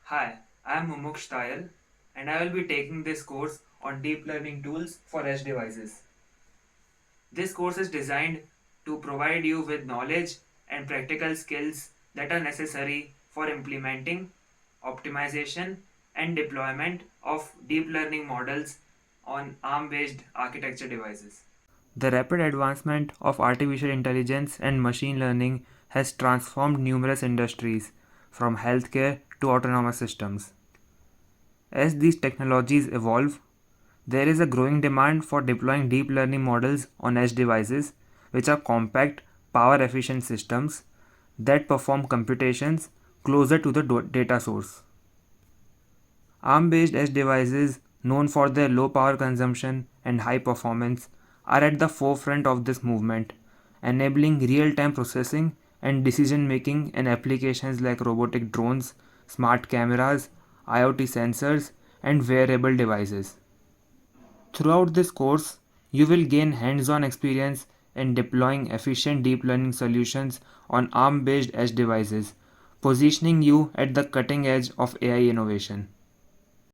Hi, I am Mumuksh Tayal and I will be taking this course on deep learning tools for edge devices. This course is designed to provide you with knowledge and practical skills that are necessary for implementing, optimization, and deployment of deep learning models on ARM based architecture devices. The rapid advancement of artificial intelligence and machine learning has transformed numerous industries, from healthcare to autonomous systems. As these technologies evolve, there is a growing demand for deploying deep learning models on edge devices, which are compact, power efficient systems that perform computations closer to the data source. ARM based edge devices, known for their low power consumption and high performance, are at the forefront of this movement, enabling real time processing and decision making in applications like robotic drones, smart cameras, IoT sensors, and wearable devices. Throughout this course, you will gain hands on experience in deploying efficient deep learning solutions on ARM based edge devices, positioning you at the cutting edge of AI innovation.